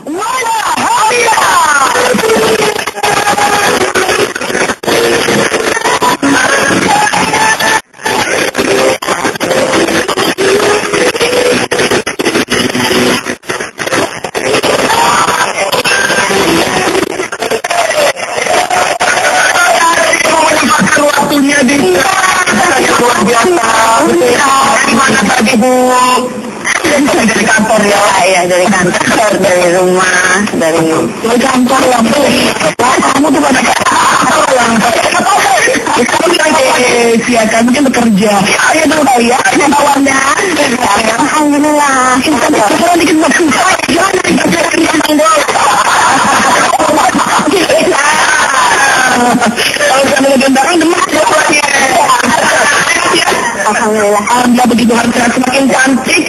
Mana Hadiah. Waktunya di luar biasa. Gimana tadi Bu? Dari kantor ya? Iya, dari kantor, dari rumah, dari kantor ya Bu. Kamu tuh pada kantor yang siakan mungkin bekerja. Ayo dulu kali ya, kawannya. Alhamdulillah. Kita bisa dikit makan. Jangan kalau saya menggendakan demam ya. Alhamdulillah. Alhamdulillah begitu harusnya semakin cantik,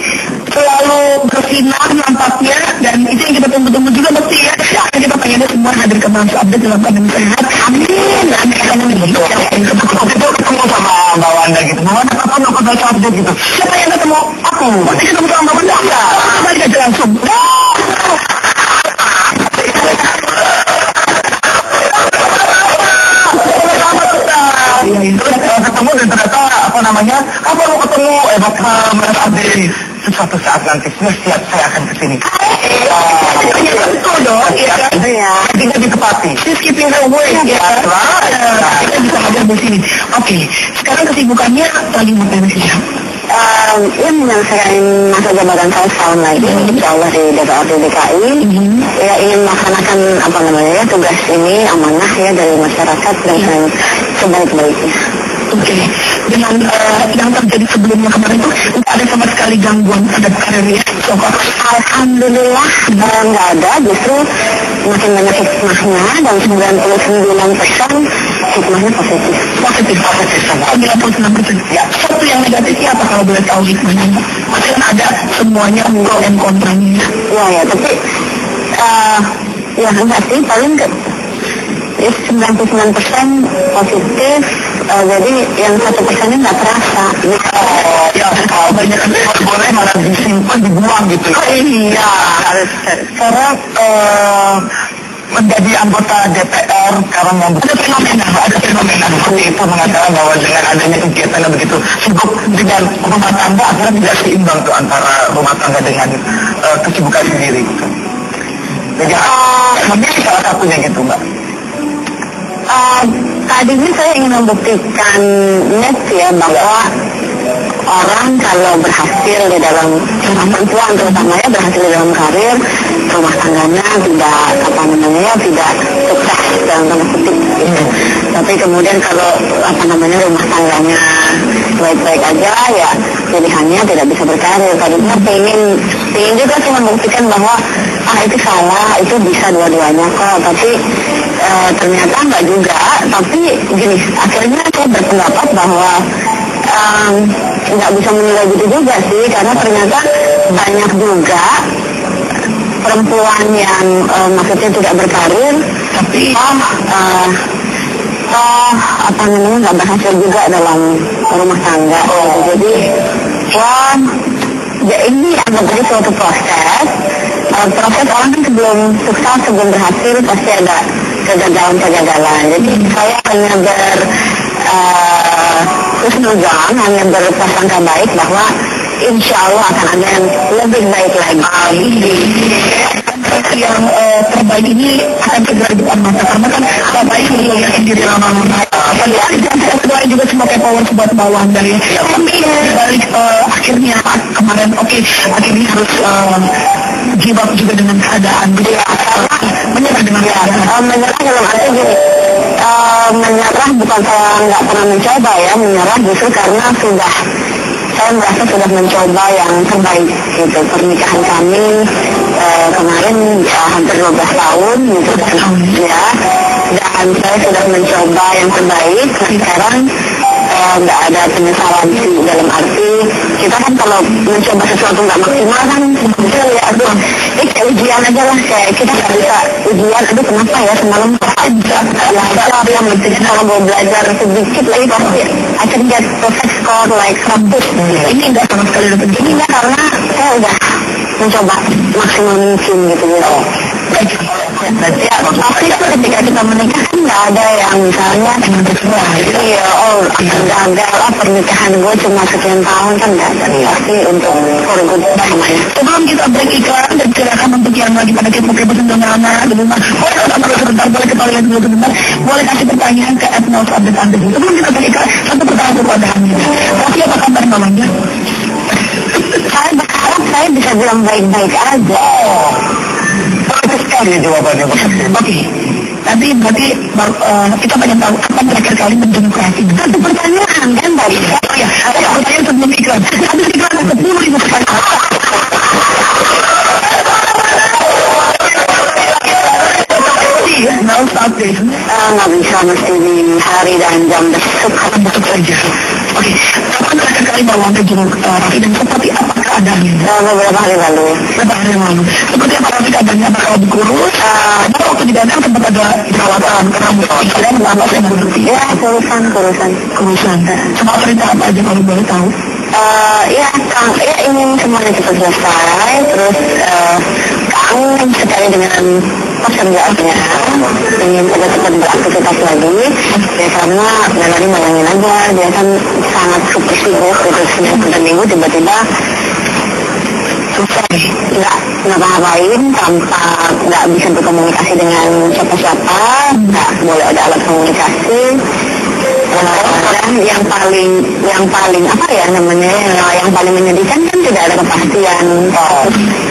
selalu bersinar nampaknya, dan itu yang kita tunggu-tunggu juga mesti ya. Kita pengennya semua hadir ke Masuk Update dalam keadaan sehat. Amin. Amin. Begitu. Itu ketemu sama Mbak Wanda gitu. Mbak Wanda kapan mau ke Masuk Update gitu? Siapa yang ketemu? Aku. Nanti ketemu sama Mbak Wanda enggak? Balik aja langsung. Iya itu ketemu dan ternyata apa namanya mau ketemu Mas Abdi suatu saat nanti siap saya akan kesini. Betul dong, ya. Kita ditepati. Just keeping her word, ya. Kita bisa hadir di sini. Oke, sekarang kesibukannya lagi ngapain sih? Ya menyelesaikan masa jabatan saya setahun lagi, insya Allah di DPRD DKI. Ya ingin melaksanakan apa namanya ya tugas ini amanah ya dari masyarakat dengan sebaik-baiknya. Oke, dengan yang terjadi sebelumnya kemarin itu tidak ada sama sekali gangguan pada karirnya. Alhamdulillah nggak ada, justru makin banyak hikmahnya dan 99% hikmahnya positif. Positif. 99%. Ya, satu yang negatifnya apa kalau boleh tahu hikmahnya? Maksudnya ada semuanya pro dan kontranya. Ya, tapi ya enggak sih, paling 99% positif, jadi yang 1%-nya nggak terasa. Ya, kalau banyak boleh malah disimpan, dibuang gitu. Iya, harus. Karena menjadi anggota DPR sekarang yang ada fenomena seperti itu mengatakan bahwa dengan adanya kegiatan yang begitu sibuk dengan rumah tangga akhirnya tidak seimbang tuh antara rumah tangga dengan kesibukan sendiri gitu. Jadi mungkin salah satunya gitu Mbak. Tadinya saya ingin membuktikan ya bahwa orang kalau berhasil di dalam perempuan terutama ya berhasil di dalam karir rumah tangganya tidak sukses dalam tanda kutip gitu. Tapi kemudian kalau rumah tangganya baik-baik aja ya pilihannya tidak bisa berkarir. Tadinya pengen juga sih membuktikan bahwa itu salah, itu bisa dua-duanya kok, tapi ternyata enggak juga. Tapi gini, akhirnya saya berpendapat bahwa nggak bisa menilai gitu juga sih, karena ternyata banyak juga perempuan yang maksudnya tidak berkarir tapi nggak berhasil juga dalam rumah tangga. Jadi ya ini anggap aja suatu proses orang kan sebelum sukses, sebelum berhasil pasti ada kegagalan. Jadi saya hanya husnuzan, hanya berprasangka baik bahwa insya Allah akan ada yang lebih baik lagi. Yang terbaik ini akan segera di depan mata, karena kan terbaik belum yakin diri lama-lama. Dan saya berdoa juga semoga power buat bawaan dari kami balik akhirnya kemarin akhirnya harus give up juga dengan keadaan. Menyerah dengan keadaan. Menyerah dalam arti gini, menyerah bukan saya nggak pernah mencoba ya, menyerah justru karena saya merasa sudah mencoba yang terbaik gitu. Pernikahan kami kemarin hampir 12 tahun gitu ya, dan saya sudah mencoba yang terbaik. Sekarang nggak ada penyesalan sih, dalam arti kita kan kalau mencoba sesuatu nggak maksimal kan muncul ya kayak ujian aja lah, kayak kita nggak bisa ujian, kenapa ya semalam aja lah yang penting kalau mau belajar sedikit lagi pasti I can get perfect score like 100. Ini enggak sama sekali dapat. Ini enggak, karena saya udah mencoba maksimal mungkin gitu gitu. Nanti ya, Tapi ketika kita menikah kan nggak ada yang misalnya iya, akan gagal, pernikahan gue cuma sekian tahun kan nggak ada. Pasti untuk for good namanya. Sebelum kita break iklan dan silakan untuk yang lagi pada kepo-kepo tentang anak di rumah, boleh kalau sebentar, boleh ke toilet dulu sebentar, boleh kasih pertanyaan ke @0update dulu. Sebelum kita break iklan, satu pertanyaan kepada Hamida. Oke, apa kabar mamanya? Saya berharap saya bisa bilang baik-baik aja. Bagus sekali jawabannya. Oke. Nanti berarti kita banyak tahu kapan terakhir kali berdemokrasi. Satu pertanyaan kan tadi. Oh ya, ada pertanyaan sebelum iklan. Habis iklan ada 10.000 pertanyaan. Nggak bisa mesti di hari dan jam besok. Besok saja. Oke, kapan terakhir kali bawa ke jenguk Raffi dan seperti apa keadaannya? Beberapa hari lalu. Beberapa hari lalu. Seperti apa Raffi keadaannya? Bakal dikurus? Waktu di Danang sempat ada perawatan rambut kalian lama saya berhenti. Ya, kurusan. Cuma cerita apa aja kalau boleh tahu? Ya ingin semuanya cepat selesai. Terus kangen sekali dengan pekerjaannya, ingin cepat-cepat beraktivitas lagi. Ya karena Melani bayangin aja, dia kan sangat super sibuk gitu, setiap minggu tiba-tiba susah nggak ngapain tanpa nggak bisa berkomunikasi dengan siapa-siapa, nggak boleh ada alat komunikasi. Dan yang paling apa ya namanya, yang paling menyedihkan kan tidak ada kepastian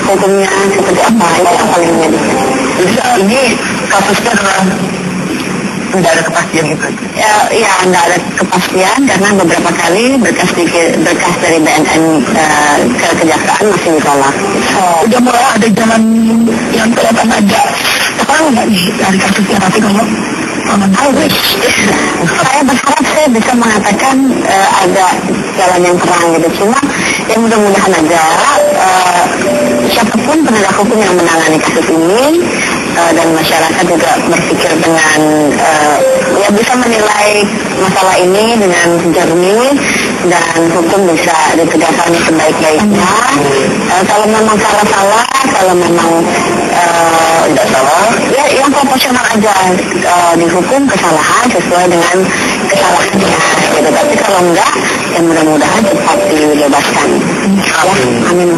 hukumnya seperti apa, itu yang paling menyedihkan. Jadi ini kasusnya adalah tidak ada kepastian gitu. Ya nggak ada kepastian karena beberapa kali berkas dari BNN ke kejaksaan masih ditolak. Udah mulai ada jalan yang kelihatan ada terang nggak nih dari kasusnya Raffi kalau saya berharap saya bisa mengatakan ada jalan yang terang gitu. Cuma yang mudah-mudahan aja siapapun penegak hukum yang menangani kasus ini dan masyarakat juga berpikir dengan ya bisa menilai masalah ini dengan jernih dan hukum bisa ditegakkan sebaik-baiknya. Kalau memang salah, kalau memang tidak salah, ya yang proporsional aja dihukum kesalahan sesuai dengan kesalahannya gitu. Tapi kalau enggak, ya mudah-mudahan cepat dibebaskan. Ya, amin.